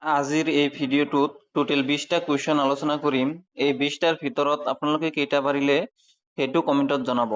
আজিৰ এই ভিডিঅ'টোত টোটেল 20টা কুৱেশ্যন আলোচনা কৰিম। এই 20টাৰ ভিতৰত আপোনালোকে কেইটা পাৰিলে সেইটো কমেণ্টত জনাব।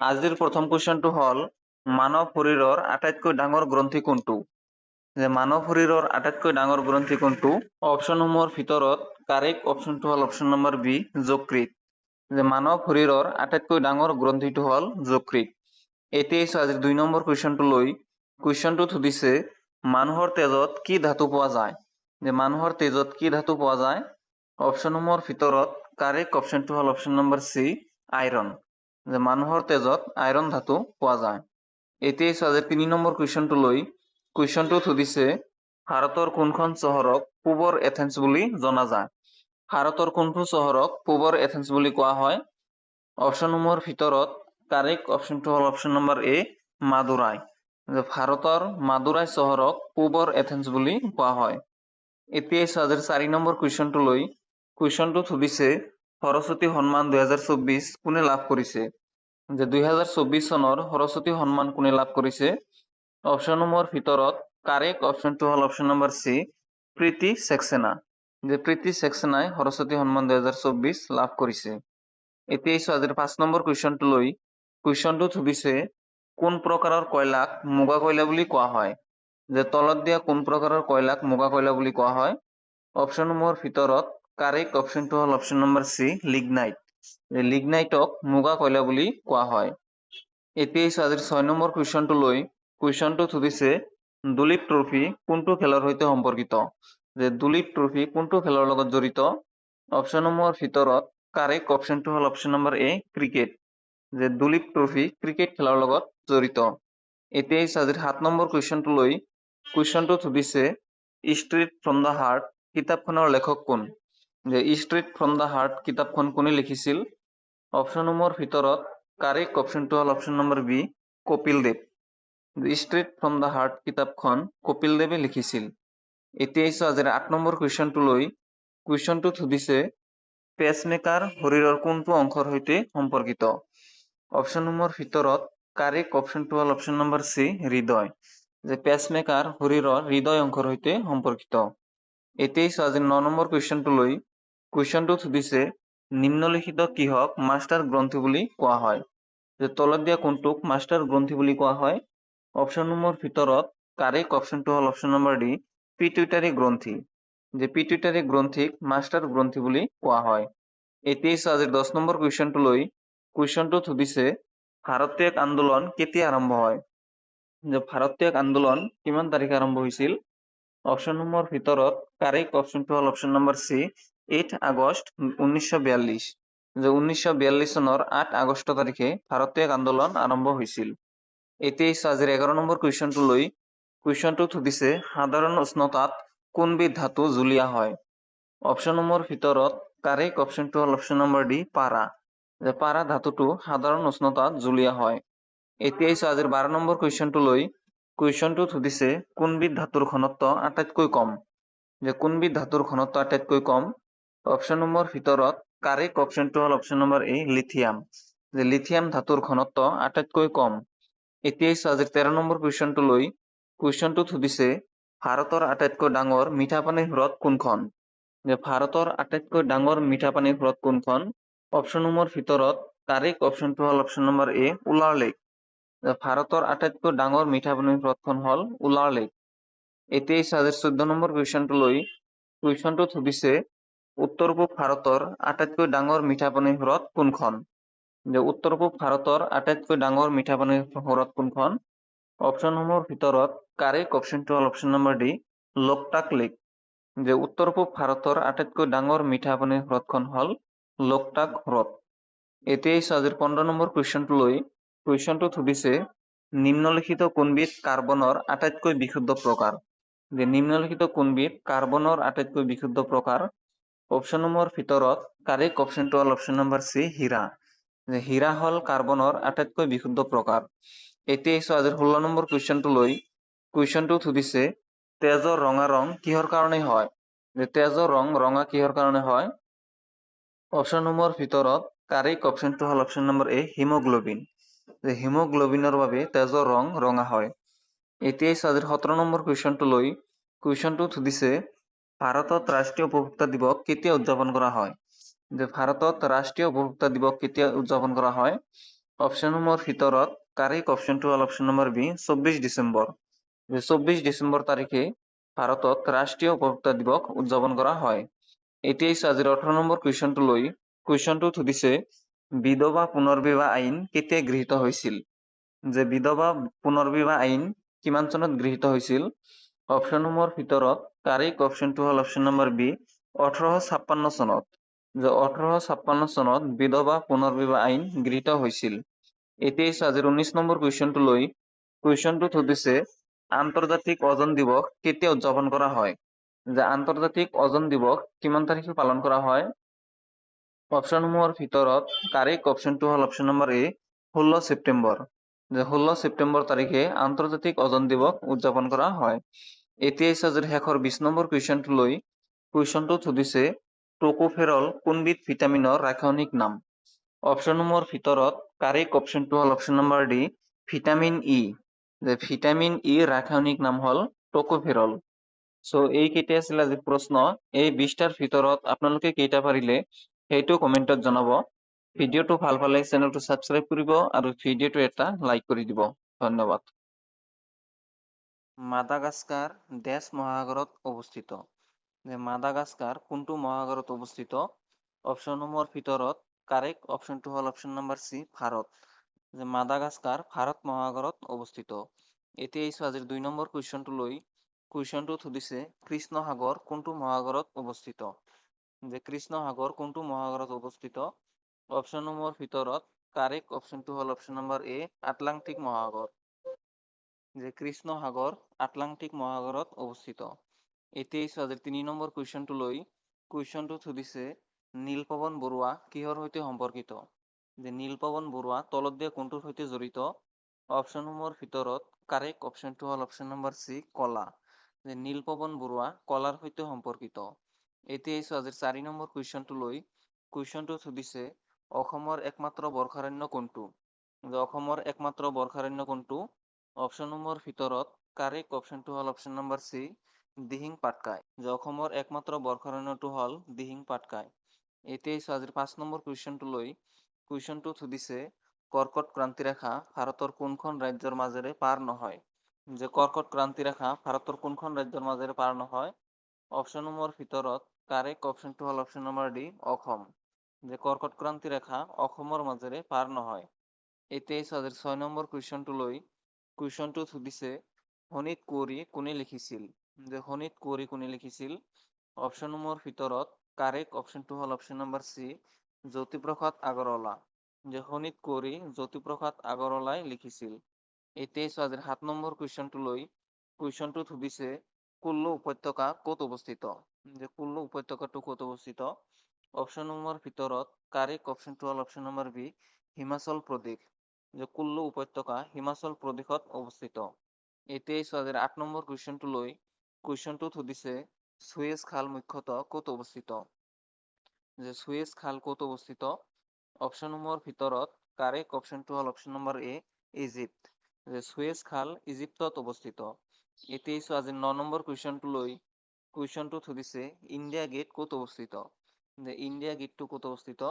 আজিৰ প্ৰথম কুৱেশ্যনটো হ'ল মানৱ শৰীৰৰ আটাইতকৈ ডাঙৰ গ্ৰন্থি কোনটো? যে মানৱ শৰীৰৰ আটাইতকৈ ডাঙৰ গ্ৰন্থি কোনটো? অপশ্যনসমূহৰ ভিতৰত কাৰেক্ট অপশ্যনটো হ'ল অপশ্যন নম্বৰ বি, যকৃত। যে মানৱ শৰীৰৰ আটাইতকৈ ডাঙৰ গ্ৰন্থিটো হ'ল যকৃত। এতিয়া আজিৰ 2 নম্বৰ কুৱেশ্যনটো লৈ কুৱেশ্যনটোত সুধিছে মানুহৰ তেজত কি ধাতু পোৱা যায়? যে মানুহৰ তেজত কি ধাতু পোৱা যায়? অপশ্যনসমূহৰ ভিতৰত কাৰেক্ট অপশ্যনটো হ'ল অপশ্যন নম্বৰ চি, আইৰণ। যে মানুহৰ তেজত আইৰণ ধাতু পোৱা যায়। এতিয়া আজিৰ 3 নম্বৰ কুৱেশ্যনটো লৈ কুৱেশ্যনটোত সুধিছে ভাৰতৰ কোনখন চহৰক পূবৰ এথেন্স বুলি জনা যায়? ভাৰতৰ কোনটো চহৰক পূবৰ এথেন্স বুলি কোৱা হয়? অপশ্যনসমূহৰ ভিতৰত কাৰেক্ট অপশ্যনটো হ'ল অপশ্যন নম্বৰ এ, মাদুৰাই। যে ভাৰতৰ মাদুৰাই চহৰক পূবৰ এথেন্স বুলি কোৱা হয়। এতিয়া আজিৰ 4 নম্বৰ কুৱেশ্যনটো লৈ কুৱেশ্যনটোত সুধিছে সৰস্বতী সন্মান 2024 কোনে লাভ কৰিছে? যে 2024 চনৰ সৰস্বতী সন্মান কোনে লাভ কৰিছে? অপশ্যনসমূহৰ ভিতৰত কাৰেক্ট অপশ্যনটো হ'ল অপশ্যন নম্বৰ চি, প্ৰীতি সেক্সেনা। যে প্ৰীতি সেক্সেনাই সৰস্বতী সন্মান 2024 লাভ কৰিছে। এতিয়া আজিৰ 5 নম্বৰ কুৱেশ্যনটো লৈ কুৱেশ্যনটোত সুধিছে কোন প্ৰকাৰৰ কয়লাক মুগা কয়লা বুলি কোৱা হয়? যে তলত দিয়া কোন প্ৰকাৰৰ কয়লাক মুগা কয়লা বুলি কোৱা হয়? অপশ্যনসমূহৰ ভিতৰত কাৰেক্ট অপশ্যনটো হ'ল অপশ্যন নম্বৰ চি, লিগনাইট। যে লিগনাইটক মুগা কয়লা বুলি কোৱা হয়। এতিয়া আজিৰ 6 নম্বৰ কুৱেশ্যনটো লৈ কুৱেশ্যনটোত সুধিছে দুলীপ ট্ৰফী কোনটো খেলৰ সৈতে সম্পৰ্কিত? যে দুলীপ ট্ৰফী কোনটো খেলৰ লগত জড়িত? অপশ্যনসমূহৰ ভিতৰত কাৰেক্ট অপশ্যনটো হ'ল অপশ্যন নম্বৰ এ, ক্ৰিকেট। যে দুলীপ ট্ৰফী ক্ৰিকেট খেলৰ লগত জড়িত। এতিয়া আজিৰ 7 নম্বৰ কুৱেশ্যনটো লৈ কুৱেশ্যনটোত সুধিছে ষ্ট্ৰেইট ফ্ৰম দ্য হাৰ্ট কিতাপখনৰ লেখক কোন? যে ষ্ট্ৰেইট ফ্ৰম দ্য হাৰ্ট কিতাপখন কোনে লিখিছিল? অপশ্যনসমূহৰ ভিতৰত কাৰেক্ট অপশ্যনটো হ'ল option number B, Kapil Dev. Straight from the heart কিতাপখন কপিল দেৱে লিখিছিল। এতিয়া আজিৰ 8 নম্বৰ কুৱেশ্যনটো লৈ কুৱেশ্যনটোত সুধিছে পেচমেকাৰ শৰীৰৰ কোনটো অংশৰ সৈতে সম্পৰ্কিত? অপশ্যনসমূহৰ ভিতৰত কাৰেক্ট অপশ্যনটো হ'ল অপশ্যন নম্বৰ চি, হৃদয়। যে পেচমেকাৰ শৰীৰৰ হৃদয় অংশৰ সৈতে সম্পৰ্কিত। এতিয়া আজিৰ 9 নম্বৰ কুৱেশ্যনটো লৈ কুৱেশ্যনটোত সুধিছে নিম্নলিখিত কিহক মাষ্টাৰ গ্ৰন্থি বুলি কোৱা হয়? যে তলত দিয়া কোনটোক মাষ্টাৰ গ্ৰন্থি বুলি কোৱা হয়? অপশ্যনসমূহৰ ভিতৰত কাৰেক্ট অপশ্যনটো হ'ল অপশ্যন নম্বৰ ডি, পিটুইটাৰী গ্ৰন্থি। যে পিটুইটাৰী গ্ৰন্থিক মাষ্টাৰ গ্ৰন্থি বুলি কোৱা হয়। এতিয়া আজিৰ 10 নম্বৰ কুৱেশ্যনটো লৈ কুৱেশ্যনটোত সুধিছে ভাৰতীয় আন্দোলন কেতিয়া আৰম্ভ হয়? যে ভাৰতীয় আন্দোলন কিমান তাৰিখে আৰম্ভ হৈছিল? অপশ্যনসমূহৰ ভিতৰত কাৰেক্ট অপশ্যনটো হ'ল অপশ্যন নম্বৰ চি, 8 আগষ্ট 1942। যে 1942 চনৰ 8 আগষ্ট তাৰিখে ভাৰতীয় আন্দোলন আৰম্ভ হৈছিল। এতিয়া আজিৰ 11 নম্বৰ কুৱেশ্যনটো লৈ কুৱেশ্যনটোত সুধিছে সাধাৰণ উষ্ণতাত কোনবিধ ধাতু জুলীয়া হয়? অপশ্যনসমূহৰ ভিতৰত কাৰেক্ট অপশ্যনটো হ'ল অপশ্যন নম্বৰ ডি, পাৰা। যে পাৰা ধাতুটো সাধাৰণ উষ্ণতাত জুলীয়া হয়। এতিয়া আজিৰ 12 নম্বৰ কুৱেশ্যনটো লৈ কুৱেশ্যনটোত সুধিছে কোনবিধ ধাতুৰ ঘনত্ব আটাইতকৈ কম? যে কোনবিধ ধাতুৰ ঘনত্ব আটাইতকৈ কম? অপশ্যনসমূহৰ ভিতৰত কাৰেক্ট অপশ্যনটো হ'ল অপশ্যন নম্বৰ এ, লিথিয়াম। যে লিথিয়াম ধাতুৰ ঘনত্ব আটাইতকৈ কম। এতিয়া আজিৰ 13 নম্বৰ কুৱেশ্যনটো লৈ কুৱেশ্যনটোত সুধিছে ভাৰতৰ আটাইতকৈ ডাঙৰ মিঠা পানীৰ হ্ৰদ কোনখন? যে ভাৰতৰ আটাইতকৈ ডাঙৰ মিঠা পানীৰ হ্ৰদ কোনখন? অপশ্যনসমূহৰ ভিতৰত কাৰেক্ট অপশ্যনটো হ'ল অপশ্যন নম্বৰ এ, উলাৰ লেক। ভাৰতৰ আটাইতকৈ ডাঙৰ মিঠা পানীৰ হ্ৰদখন হ'ল উলাৰ লেক। এতিয়া আজিৰ 14 নম্বৰ কুৱেশ্যনটো লৈ কুৱেশ্যনটোত সুধিছে উত্তৰ পূব ভাৰতৰ আটাইতকৈ ডাঙৰ মিঠা পানীৰ হ্ৰদ কোনখন? যে উত্তৰ পূব ভাৰতৰ আটাইতকৈ ডাঙৰ মিঠা পানীৰ হ্ৰদ কোনখন? অপশ্যনসমূহৰ ভিতৰত কাৰেক্ট অপশ্যনটো হ'ল option number D, Loktak lake. যে উত্তৰ পূব ভাৰতৰ আটাইতকৈ ডাঙৰ মিঠা পানীৰ হ্ৰদখন হ'ল লোকটাক হ্ৰদ। এতিয়া আজিৰ 15 নম্বৰ কুৱেশ্যনটো লৈ কুৱেশ্যনটোত সুধিছে নিম্নলিখিত কোনবিধ কাৰ্বনৰ আটাইতকৈ বিশুদ্ধ প্ৰকাৰ? যে নিম্নলিখিত কোনবিধ কাৰ্বনৰ আটাইতকৈ বিশুদ্ধ প্ৰকাৰ? অপশ্যনসমূহৰ ভিতৰত কাৰেক্ট অপশ্যনটো হ'ল অপশ্যন নম্বৰ চি, হীৰা। যে হীৰা হ'ল কাৰ্বনৰ আটাইতকৈ বিশুদ্ধ প্ৰকাৰ। এতিয়া আজিৰ 16 নম্বৰ কুৱেশ্যনটো লৈ কুৱেশ্যনটোত সুধিছে তেজৰ ৰঙা ৰং কিহৰ কাৰণে হয়? যে তেজৰ ৰং ৰঙা কিহৰ কাৰণে হয়? অপশ্যনসমূহৰ ভিতৰত কাৰেক্ট অপশ্যনটো হ'ল অপশ্যন নম্বৰ এ, হিমোগ্ল'বিন। যে হিমোগ্ল'বিনৰ বাবে তেজৰ ৰং ৰঙা হয়। এতিয়া আজিৰ 17 নম্বৰ কুৱেশ্যনটো লৈ কুৱেশ্যনটোত সুধিছে ভাৰতত ৰাষ্ট্ৰীয় উপভোক্তা দিৱস কেতিয়া উদযাপন কৰা হয়? যে ভাৰতত ৰাষ্ট্ৰীয় উপভোক্তা দিৱস কেতিয়া উদযাপন কৰা হয়? অপশ্যনসমূহৰ ভিতৰত কাৰেক্ট অপশ্যনটো হ'ল অপশ্যন নম্বৰ বি 24 ডিচেম্বৰ। যে 24 ডিচেম্বৰ তাৰিখে ভাৰতত ৰাষ্ট্ৰীয় উপভোক্তা দিৱস উদযাপন কৰা হয়। এতিয়া আজিৰ 18 নম্বৰ কুৱেশ্যনটো লৈ কুৱেশ্যনটোত সুধিছে বিধৱা পুনৰ্বিবাহ আইন কেতিয়া গৃহীত হৈছিল? যে বিধৱা পুনৰ্বিবাহ আইন কিমান চনত গৃহীত হৈছিল? অপশ্যনসমূহৰ ভিতৰত কাৰেক্ট অপশ্যনটো হ'ল অপশ্যন নম্বৰ বি 1856 চনত। যে 1856 চনত বিধৱা পুনৰ্বিবাহ আইন গৃহীত হৈছিল। এতিয়া আজিৰ 19 নম্বৰ কুৱেশ্যনটো লৈ কুৱেশ্যনটোত সুধিছে আন্তৰ্জাতিক অজন দিৱস কেতিয়া উদযাপন কৰা হয়? যে আন্তৰ্জাতিক অজন দিৱস কিমান তাৰিখে পালন কৰা হয়? অপশ্যনসমূহৰ ভিতৰত কাৰেক্ট অপশ্যনটো হ'ল অপশ্যন নম্বৰ এ 16 ছেপ্টেম্বৰ। যে 16 ছেপ্টেম্বৰ তাৰিখে আন্তৰ্জাতিক অজন দিৱস উদযাপন কৰা হয়। এতিয়া আজিৰ শেষৰ 20 নম্বৰ কুৱেশ্যনটো লৈ কুৱেশ্যনটোত সুধিছে টকোফেৰল কোনবিধ ভিটামিনৰ ৰাসায়নিক নাম? অপশ্যনসমূহৰ ভিতৰত কাৰেক্ট অপশ্যনটো হ'ল option number D vitamin E. যে ভিটামিন ই ৰাসায়নিক নাম হ'ল টকোফেৰল। চ' এইকেইটা আছিল আজি প্ৰশ্ন। এই 20টাৰ ভিতৰত আপোনালোকে কেইটা পাৰিলে সেইটো কমেণ্টত জনাব। ভিডিঅ'টো ভাল পালে চেনেলটো ছাবস্ক্ৰাইব কৰিব আৰু ভিডিঅ'টো এটা লাইক কৰি দিব। ধন্যবাদ। মাদাগাস্কাৰ ডেছ মহাসাগৰত অৱস্থিত? যে মাদাগাস্কাৰ কোনটো মহাসাগৰত অৱস্থিত? অপশ্যনসমূহৰ ভিতৰত কাৰেক্ট অপশ্যনটো হ'ল অপশ্যন নম্বৰ চি ভাৰত। যে মাদাগাস্কাৰ ভাৰত মহাসাগৰত অৱস্থিত। এতিয়া আজিৰ 2 নম্বৰ কুৱেশ্যনটো লৈ কুৱেশ্যনটোত সুধিছে কৃষ্ণ সাগৰ কোনটো মহাসাগৰত অৱস্থিত? যে কৃষ্ণ সাগৰ কোনটো মহাসাগৰত অৱস্থিত? অপশ্যনসমূহৰ ভিতৰত কাৰেক্ট অপশ্যনটো হ'ল অপশ্যন নম্বৰ এ আটলান্টিক মহাসাগৰ। যে কৃষ্ণ সাগৰ আটলান্টিক মহাসাগৰত অৱস্থিত। এতিয়া আজিৰ 3 নম্বৰ কুৱেশ্যনটো লৈ কুৱেশ্যনটোত সুধিছে নীলপৱন বৰুৱা কিহৰ সৈতে সম্পৰ্কিত? যে নীলপৱন বৰুৱা তলত দিয়া কোনটোৰ সৈতে জড়িত? অপশ্যনসমূহৰ ভিতৰত কাৰেক্ট অপশ্যনটো হ'ল অপশ্যন নম্বৰ চি কলা। যে নীলপৱন বৰুৱা কলাৰ সৈতে সম্পৰ্কিত। এতিয়া আজিৰ 4 নম্বৰ কুৱেশ্যনটো লৈ কুৱেশ্যনটোত সুধিছে অসমৰ একমাত্ৰ বৰ্ষাৰণ্য কোনটো? যে অসমৰ একমাত্ৰ বৰ্ষাৰণ্য কোনটো? অপশ্যনসমূহৰ ভিতৰত কাৰেক্ট অপশ্যনটো হ'ল option number C Dihing Patkai. যে অসমৰ একমাত্ৰ বৰ্ষাৰণ্যটো হ'ল দিহিং পাটকাই। এতিয়া আজিৰ 5 নম্বৰ কুৱেশ্যনটো লৈ কুৱেশ্যনটোত সুধিছে কৰ্কট ক্ৰান্তিৰেখা ভাৰতৰ কোনখন ৰাজ্যৰ মাজেৰে পাৰ নহয়? যে কৰ্কট ক্ৰান্তিৰেখা ভাৰতৰ কোনখন ৰাজ্যৰ মাজেৰে পাৰ নহয়? অপশ্যনসমূহৰ ভিতৰত কাৰেক্ট অপশ্যনটো হ'ল অপশ্যন নম্বৰ ডি অসম। যে কৰ্কট ক্ৰান্তিৰেখা অসমৰ মাজেৰে পাৰ নহয়। এতিয়া আজিৰ 6 নম্বৰ কুৱেশ্যনটো লৈ কুৱেশ্যনটোত সুধিছে শোণিত কুঁৱৰী কোনে লিখিছিল? যে শোণিত কুঁৱৰী কোনে লিখিছিল? অপশ্যনসমূহৰ ভিতৰত কাৰেক্ট অপশ্যনটো হ'ল option number C Jyotiprasad Agarwala. যে শোণিত কুঁৱৰী জ্যোতিপ্ৰসাদ আগৰৱালাই লিখিছিল। এতিয়া আজিৰ 7 নম্বৰ কুৱেশ্যনটো লৈ কুৱেশ্যনটোত সুধিছে কুল্লু উপত্যকা ক'ত অৱস্থিত? যে কুল্লু উপত্যকাটো ক'ত অৱস্থিত? অপশ্যনসমূহৰ ভিতৰত কাৰেক্ট অপশ্যনটো হ'ল option number B Himachal Pradesh. যে কুল্লু উপত্যকা হিমাচল প্ৰদেশত অৱস্থিত। এতিয়া আজিৰ 8 নম্বৰ কুৱেশ্যনটো লৈ কুৱেশ্যনটোত সুধিছে সুয়েজ খাল মুখ্যতঃ ক'ত অৱস্থিত? যে সুয়েজ খাল ক'ত অৱস্থিত? অপশ্যনসমূহৰ ভিতৰত কাৰেক্ট অপশ্যনটো হ'ল অপশ্যন নম্বৰ এ ইজিপ্ত। যে সুয়েজ খাল ইজিপ্তত অৱস্থিত। এতিয়া আজিৰ 9 নম্বৰ কুৱেশ্যনটো লৈ কুৱেশ্যনটোত সুধিছে ইণ্ডিয়া গেট ক'ত অৱস্থিত? যে ইণ্ডিয়া গেটটো ক'ত অৱস্থিত?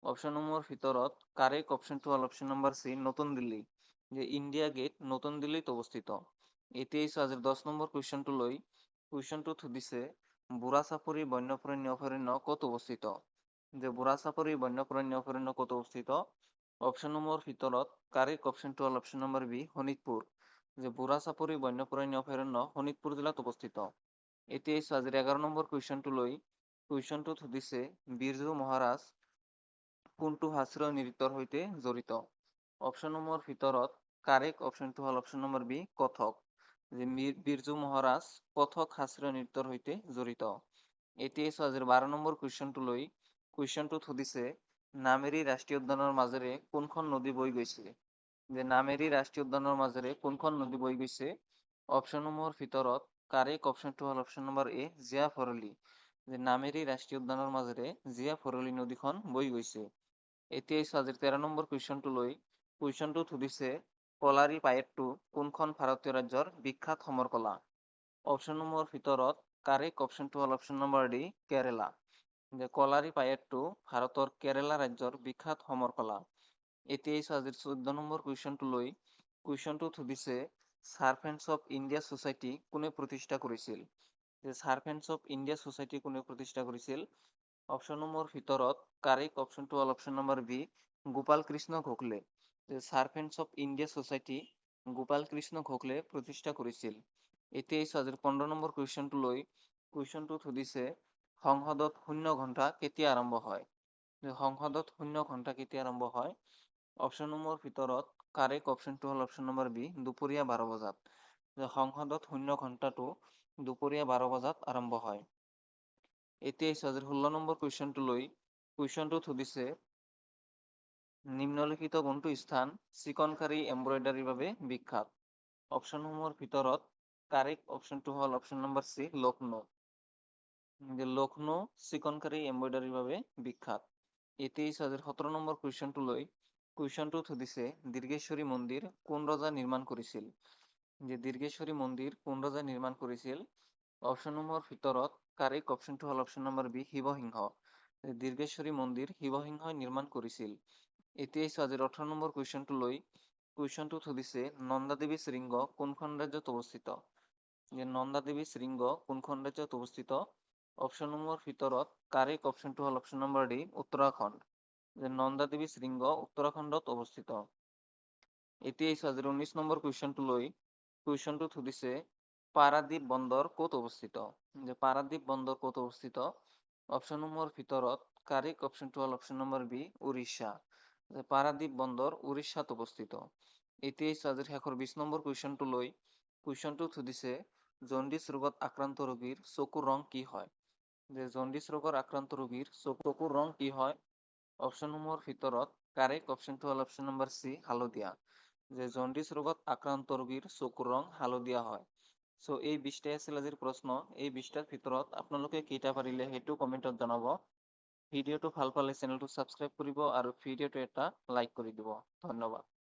অপশ্যনসমূহৰ ভিতৰত কাৰেক্ট অপশ্যনটো হ'ল অপশ্যন নম্বৰ চি নতুন দিল্লী। যে ইণ্ডিয়া গেট নতুন দিল্লীত অৱস্থিত। এতিয়া আজিৰ 10 নম্বৰ কুৱেশ্যনটো লৈ কুৱেশ্যনটোত সুধিছে বুঢ়া চাপৰি বন্যপ্ৰাণী অভয়াৰণ্য ক'ত অৱস্থিত? যে বুঢ়া চাপৰি বন্যপ্ৰাণী অভয়াৰণ্য ক'ত অৱস্থিত? অপশ্যনসমূহৰ ভিতৰত কাৰেক্ট অপশ্যনটো হ'ল অপশ্যন নম্বৰ বি শোণিতপুৰ। যে বুঢ়া চাপৰি বন্যপ্ৰাণী অভয়াৰণ্য শোণিতপুৰ জিলাত অৱস্থিত। এতিয়া আজিৰ 11 নম্বৰ কুৱেশ্যনটো লৈ কুৱেশ্যনটোত সুধিছে বিৰজু মহাৰাজ কোনটো শাস্ত্ৰীয় নৃত্যৰ সৈতে জড়িত? অপশ্যনসমূহৰ ভিতৰত কাৰেক্ট অপশ্যনটো হ'ল অপশ্যন নম্বৰ বি কথক। যে বিৰজু মহাৰাজ কথক শাস্ত্ৰীয় নৃত্যৰ সৈতে জড়িত। এতিয়া আজিৰ 12 নম্বৰ কুৱেশ্যনটো লৈ কুৱেশ্যনটোত সুধিছে নামেৰী ৰাষ্ট্ৰীয় উদ্যানৰ মাজেৰে কোনখন নদী বৈ গৈছে? যে নামেৰী ৰাষ্ট্ৰীয় উদ্যানৰ মাজেৰে কোনখন নদী বৈ গৈছে? অপশ্যনসমূহৰ ভিতৰত কাৰেক্ট অপশ্যনটো হ'ল অপশ্যন নম্বৰ এ জিয়া ভৰলী। যে নামেৰী ৰাষ্ট্ৰীয় উদ্যানৰ মাজেৰে জিয়া ভৰলী নদীখন বৈ গৈছে। এতিয়া আজিৰ 13 নম্বৰ কুৱেশ্যনটো লৈ কুৱেশ্যনটোত সুধিছে কলাৰী পায়েটটো কোনখন ভাৰতীয় ৰাজ্যৰ বিখ্যাত সমৰ কলা? অপশ্যনসমূহৰ ভিতৰত কাৰেক্ট অপশ্যনটো হ'ল অপশ্যন নম্বৰ ডি কেৰেলা। যে কলাৰী পায়েটটো ভাৰতৰ কেৰেলা ৰাজ্যৰ বিখ্যাত সমৰ কলা। এতিয়া আজিৰ 14 নম্বৰ কুৱেশ্যনটো লৈ কুৱেশ্যনটোত সুধিছে সাৰ্ভেণ্টছ অফ ইণ্ডিয়া ছ'চাইটি কোনে প্ৰতিষ্ঠা কৰিছিল? যে সাৰ্ভেণ্টছ অফ ইণ্ডিয়া ছ'চাইটি কোনে প্ৰতিষ্ঠা কৰিছিল? অপশ্যনসমূহৰ ভিতৰত কাৰেক্ট অপশ্যনটো হ'ল option number B Gopal Krishna Gokhale. যে servants of India society Gopal Krishna Gokhale প্ৰতিষ্ঠা কৰিছিল। এতিয়া আজিৰ 15 নম্বৰ কুৱেশ্যনটো লৈ কুৱেশ্যনটোত সুধিছে সংসদত 0 ঘণ্টা কেতিয়া আৰম্ভ হয়? যে সংসদত 0 ঘণ্টা কেতিয়া আৰম্ভ হয়? অপশ্যনসমূহৰ ভিতৰত কাৰেক্ট অপশ্যনটো হ'ল অপশ্যন নম্বৰ বি দুপৰীয়া 12 বজাত। যে সংসদত 0 ঘণ্টাটো দুপৰীয়া 12 বজাত আৰম্ভ হয়। এতিয়া আজিৰ 16 নম্বৰ কুৱেশ্যনটো লৈ কুৱেশ্যনটোত সুধিছে নিম্নলিখিত কোনটো স্থান চিকনকাৰী এমব্ৰইডাৰীৰ বাবে বিখ্যাত? অপশ্যনসমূহৰ ভিতৰত কাৰেক্ট অপশ্যনটো হ'ল অপশ্যন নম্বৰ চি লক্ষ্ণৌ। যে লক্ষ্ণৌ চিকনকাৰী এমব্ৰইডাৰীৰ বাবে বিখ্যাত। এতিয়া আজিৰ 17 নম্বৰ কুৱেশ্যনটো লৈ কুৱেশ্যনটোত সুধিছে দীৰ্ঘেশ্বৰী মন্দিৰ কোন ৰজা নিৰ্মাণ কৰিছিল? যে দীৰ্ঘেশ্বৰী মন্দিৰ কোন ৰজাই নিৰ্মাণ কৰিছিল? অপশ্যনসমূহৰ ভিতৰত কাৰেক্ট অপশ্যনটো হ'ল option number B Shivsingha. Dirgheshwari মন্দিৰ শিৱসিংহই নিৰ্মাণ কৰিছিল। এতিয়া আজিৰ 18 নম্বৰ কুৱেশ্যনটো লৈ কুৱেশ্যনটোত সুধিছে নন্দাদেৱী শৃংগ কোনখন ৰাজ্যত অৱস্থিত? যে নন্দাদেৱী শৃংগ কোনখন ৰাজ্যত অৱস্থিত? অপশ্যনসমূহৰ ভিতৰত কাৰেক্ট অপশ্যনটো হ'ল অপশ্যন নম্বৰ ডি উত্তৰাখণ্ড। যে নন্দাদেৱী শৃংগ উত্তৰাখণ্ডত অৱস্থিত। এতিয়া আজিৰ 19 নম্বৰ কুৱেশ্যনটো লৈ কুৱেশ্যনটোত সুধিছে পাৰাদ্বীপ বন্দৰ ক'ত অৱস্থিত? যে পাৰাদ্বীপ বন্দৰ ক'ত অৱস্থিত? অপশ্যনসমূহৰ ভিতৰত কাৰেক্ট অপশ্যনটো হ'ল অপশ্যন নম্বৰ বি উৰিষ্যা। যে পাৰাদ্বীপ বন্দৰ উৰিষ্যাত অৱস্থিত। এতিয়া আজিৰ শেষৰ 20 নম্বৰ কুৱেশ্যনটো লৈ কুৱেশ্যনটোত সুধিছে জণ্ডিছ ৰোগত আক্ৰান্ত ৰোগীৰ চকুৰ ৰং কি হয়? যে জণ্ডিছ ৰোগৰ আক্ৰান্ত ৰোগীৰ চকুৰ ৰং কি হয়? অপশ্যনসমূহৰ ভিতৰত কাৰেক্ট অপশ্যনটো হ'ল অপশ্যন নম্বৰ চি হালধীয়া। যে জণ্ডিছ ৰোগত আক্ৰান্ত ৰোগীৰ চকুৰ ৰং হালধীয়া হয়। চ' এই 20টাই আছিল আজিৰ প্ৰশ্ন। এই 20টাৰ ভিতৰত আপোনালোকে কেইটা পাৰিলে সেইটো কমেণ্টত জনাব। ভিডিঅ'টো ভাল পালে চেনেলটো ছাবস্ক্ৰাইব কৰিব আৰু ভিডিঅ'টো এটা লাইক কৰি দিব। ধন্যবাদ।